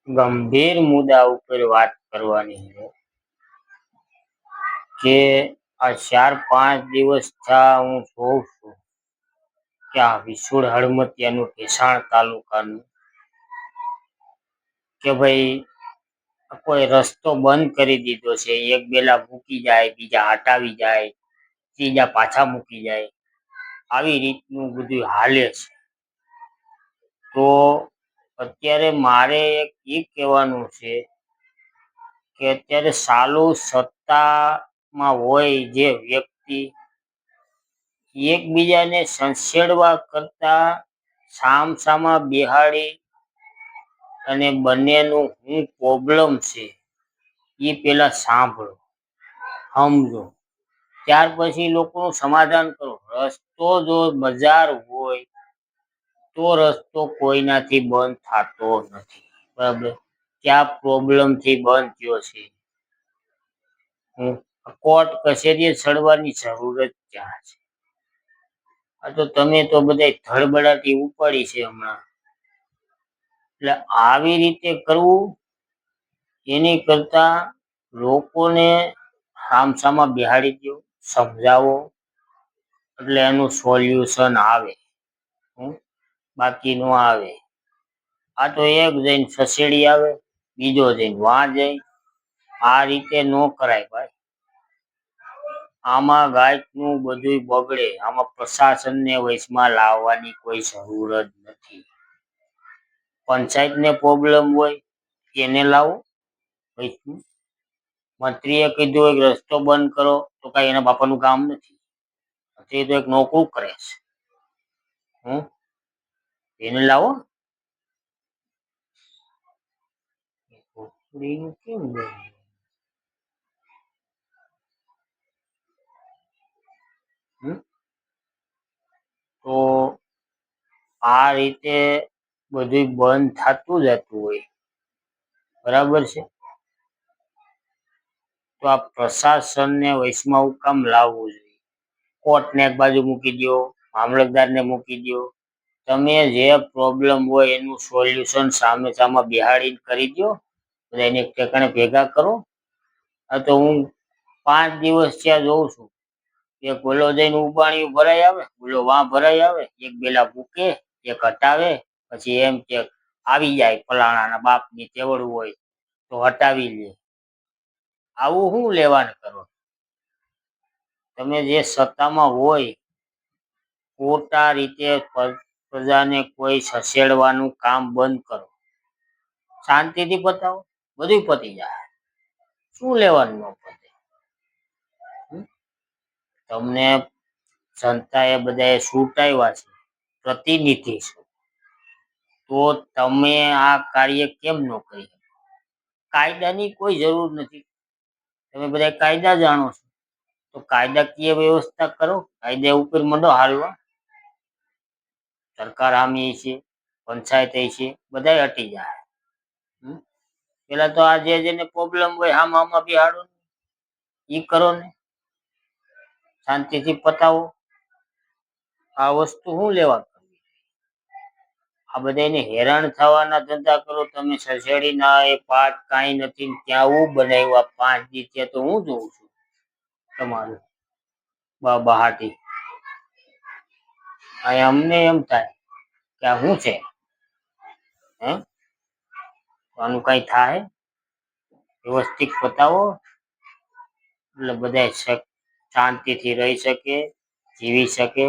ગંભીર મુદ્દા ઉપર વાત કરવાની છે કે આ 4-5 દિવસ હું જોઉં છું કે આ વિસુડ હળમતિયાનું ભેસાણ તાલુકાનું કે ભાઈ કોઈ રસ્તો બંધ કરી દીધો છે. એક બેલા મૂકી જાય, બીજા હટાવી જાય, ત્રીજા પાછા મૂકી જાય, આવી રીતનું બધું હાલે છે. તો અત્યારે મારે એક એ કહેવાનું છે કે અત્યારે સાલું સત્તામાં હોય જે વ્યક્તિ એકબીજાને સંસેડવા કરતા સામસામા બેહાડી અને બંનેનું શું પ્રોબ્લેમ છે એ પેલા સાંભળો, સમજો, ત્યાર પછી લોકોનું સમાધાન કરો. રસ્તો જો બજાર હોય તો રસ્તો કોઈનાથી બંધ થતો નથી, બરાબર? ત્યાં પ્રોબ્લેમ થી બંધ થયો છે. કોર્ટ કચેરીએ ચડવાની જરૂર જ ક્યાં છે? આ તો તમે તો બધા ધડબડાટી ઉપાડી છે હમણાં. એટલે આવી રીતે કરવું એની કરતા લોકોને સામસામા બેહાડી દો, સમજાવો, એટલે એનું સોલ્યુશન આવે. બાકી નો આવે. આ તો એક જઈને સસેડી આવે, બીજો જઈને વાં જાય. આ રીતે નો કરાય ભાઈ. આમાં ગાયકનું બધું બગડે. આમાં પ્રશાસનને વચમાં લાવવાની કોઈ જરૂર જ નથી. પંચાયતને પ્રોબ્લેમ હોય એને લાવો વચમાં. મંત્રીએ કીધું એક રસ્તો બંધ કરો તો કઈ એના બાપાનું કામ નથી. તે તો એક નોકરું કરે છે. એને લાવો. કેમ તો આ રીતે બધું બંધ થતું જતું હોય, બરાબર છે? તો આ પ્રશાસનને વચમાં કામ લાવવું જોઈએ. કોર્ટને એક બાજુ મૂકી દો, મામલતદારને મૂકી દો. તમે જે પ્રોબ્લેમ હોય એનું સોલ્યુશન સામે બિહાડીને કરી દો. એને ઠેકાણે ભેગા કરો. આ તો હું 5 દિવસ ત્યાં જોઉં છું. એક ઓલો જઈને ઉબાણિયું ભરાઈ આવે, ઓલો વાં ભરાઈ આવે, એક બેલા મૂકે, એક હટાવે, પછી એમ કે આવી જાય ફલાણાના બાપની તેવડું હોય તો હટાવી લે. આવું શું લેવાનું કરો? તમે જે સત્તામાં હોય ખોટા રીતે પ્રજાને કોઈ સસેડવાનું કામ બંધ કરો, શાંતિથી પતાવો, બધું પતી જાય. શું લેવાનું ન પતે? તમને જનતાએ બધાએ છૂટાવ્યા છે, પ્રતિનિધિ છે, તો તમે આ કાર્ય કેમ ન કરી શકો? કાયદાની કોઈ જરૂર નથી. તમે બધા કાયદા જાણો છો તો કાયદાકીય વ્યવસ્થા કરો. કાયદા ઉપર મંડો હાલવા. સરકાર આમી છે, પંચાયત છે, બધા હટી જાય. પેલા તો આ જેને પ્રોબ્લેમ હોય આમાં બિહાડો, ઈ કરો ને, શાંતિથી પતાવો. આ વસ્તુ શું લેવા? આ બધાને હેરાન થવાના ધંધા કરો તમે. સસેડી ના એ પાઠ કાંઈ નથી. ત્યાં હું બનાવ્યા 5 દી તો હું જોઉં છું તમારું બહાટી. અમને એમ થાય કે આ શું છે? આનું કઈ થાય? વ્યવસ્થિત પતાવો એટલે બધા શાંતિથી રહી શકે, જીવી શકે.